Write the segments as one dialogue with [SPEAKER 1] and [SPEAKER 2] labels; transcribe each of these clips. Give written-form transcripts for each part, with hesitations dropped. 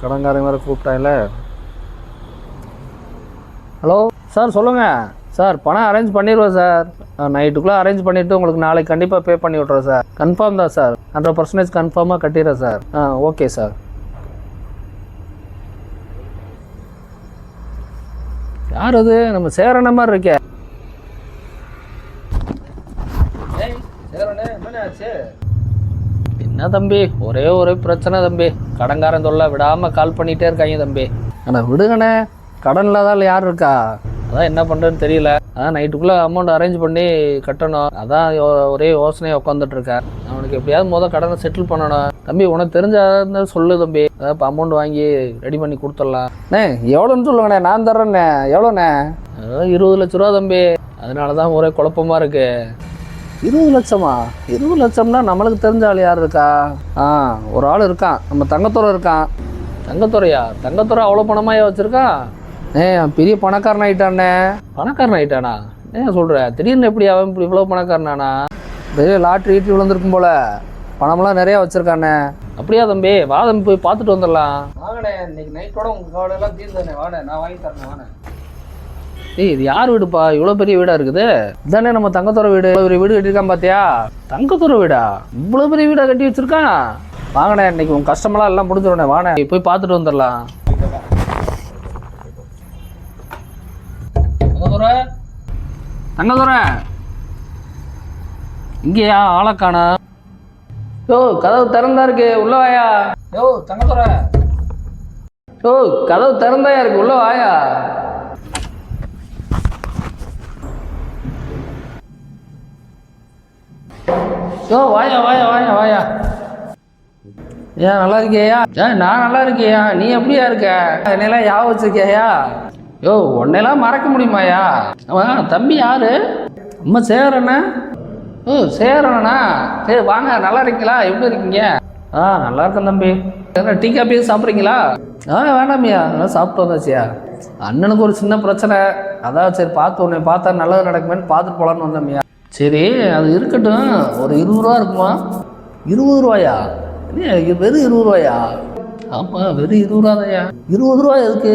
[SPEAKER 1] கடன்காரங்க வேறு கூப்பிட்டாங்களே. Hello sir, சொல்லுங்கள் sir. பணம் அரேஞ்ச் பண்ணிடுவேன் சார். நைட்டுக்குள்ளே அரேஞ்ச் பண்ணிவிட்டு உங்களுக்கு நாளைக்கு கண்டிப்பாக பே பண்ணி விட்றேன் சார். கன்ஃபார்ம் தான் சார். 100% கன்ஃபார்மாக கட்டிடுறேன் சார். Okay sir. யார் அது? நம்ம சேரண மாதிரி இருக்கே. என்ன தம்பி, ஒரே பிரச்சனை தம்பி. கடன்காரன் தொல்லை விடாமல் கால் பண்ணிகிட்டே இருக்காங்க தம்பி. ஆனால் விடுங்கண்ணே, கடனில் தான் யார் இருக்கா? அதான் என்ன பண்ணுறதுன்னு தெரியல. அதான் நைட்டுக்குள்ளே அமௌண்ட் அரேஞ்ச் பண்ணி கட்டணும். அதான் ஒரே யோசனையாக உட்காந்துட்ருக்கேன். அவனுக்கு எப்படியாவது கடனை செட்டில் பண்ணணும். தம்பி உனக்கு தெரிஞ்ச சொல்லு தம்பி. அதான் இப்போ அமௌண்ட் வாங்கி ரெடி பண்ணி கொடுத்துடலாம். எவ்வளோன்னு சொல்லுங்கண்ணே, நான் தர்றேண்ணே. எவ்வளோண்ணே? அதான் 20 லட்ச ரூபா தம்பி. அதனால தான் ஒரே குழப்பமாக இருக்குது. 20 லட்சமா? 20 லட்சம்னா நம்மளுக்கு தெரிஞ்ச ஆள் யார் இருக்கா? ஒரு ஆள் இருக்கான், நம்ம தங்கத்துறை இருக்கான். தங்கத்துறையா? தங்கத்துறை அவ்வளோ பணமாக வச்சுருக்கான்? பெரிய பணக்காரன் ஆகிட்டானே. பணக்காரன் ஆகிட்டானா? சொல்கிற திடீர்னு எப்படி அவன் இப்படி இவ்வளோ பணக்காரனானா? பெரிய லாட்ரி ஈட்டி விழுந்திருக்கும் போல. பணமெல்லாம் நிறையா வச்சுருக்கானே. அப்படியா தம்பி? வா தம்பி, போய் பார்த்துட்டு வந்துடலாம். வாங்கண்ணே, இன்னைக்கு நைட்டோட உங்கள் கவலையெல்லாம் தீர்ந்தானே. வாடே, நான் வாங்கி தரேன். வாண்ணே. இது யார் வீடுப்பா? இவ்வளோ பெரிய வீடாக இருக்குது. இதானே நம்ம தங்கத்துறை வீடு. இவ்வளோ பெரிய வீடு கட்டியிருக்கான் பார்த்தியா? தங்கத்துறை வீடா? இவ்வளோ பெரிய வீடாக கட்டி வச்சுருக்கான். வாங்கண்ணே, இன்னைக்கு உங்கள் கஷ்டமெல்லாம் எல்லாம் முடிஞ்சிடணே. வாண்ணே, போய் பார்த்துட்டு வந்துடலாம். தங்கத்துறை, தங்கத்துறை இங்கேயா? ஆளக்கானா? கதவு திறந்தா இருக்கு, உள்ள வாயா. தங்கத்துறை, கதவு திறந்தாயா இருக்கு, உள்ள வாயா. வாயா வாயா வாயா வாயா. ஏன் நல்லா இருக்கியா? நான் நல்லா இருக்கியா? நீ எப்படியா இருக்க? என்னெல்லாம் ஞாபகம் வச்சிருக்கியா? உன்னையெல்லாம் மறக்க முடியுமாயா? அவன் தம்பி யாரு? அம்மா சேரண்ணா. சேரண்ணா. சரி வாங்க, நல்லா இருக்கீங்களா? எப்படி இருக்கீங்க? நல்லா இருக்கேன் தம்பி. என்ன டீ காப்பி சாப்பிட்றீங்களா? வேண்டாமியா, நல்லா சாப்பிட்டு வந்தாச்சியா. அண்ணனுக்கு ஒரு சின்ன பிரச்சனை, அதான் சரி பார்த்து உன்னை பார்த்தா நல்லது நடக்குமேன்னு பார்த்துட்டு போகலான்னு வந்தோம்யா. சரி, அது இருக்கட்டும். ஒரு 20 ரூபா இருக்குமா? 20 ரூபாயா? வெறும் 20 ரூபாயா? ஆமாம், வெறும் 20 ரூபா தான்யா. 20 ரூபா எதுக்கு?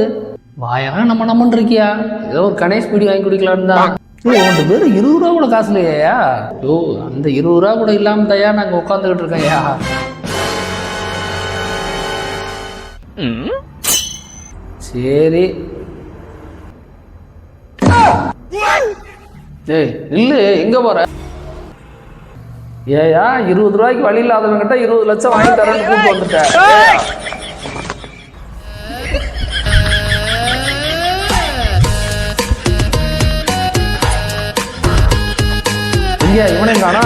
[SPEAKER 1] வாயா நம்மன்னு இருக்கியா? ஏதோ ஒரு கணேஷ் பீடி வாங்கி குடிக்கலான்னு தான். உன்ட்டு வெறும் 20 ரூபா கூட காசு இல்லையா? அந்த 20 ரூபா கூட இல்லாமல் தாயா நாங்கள் உட்காந்துக்கிட்டு இருக்கோம்யா. சரி இல்ல, எங்க போற? ஏயா 20 ரூபாய்க்கு வழி இல்லாதவங்கிட்ட 20 லட்சம் வாங்கி தரேன்னு கூப்பிட்டு வந்துட்டேன். இவனையும் காணா.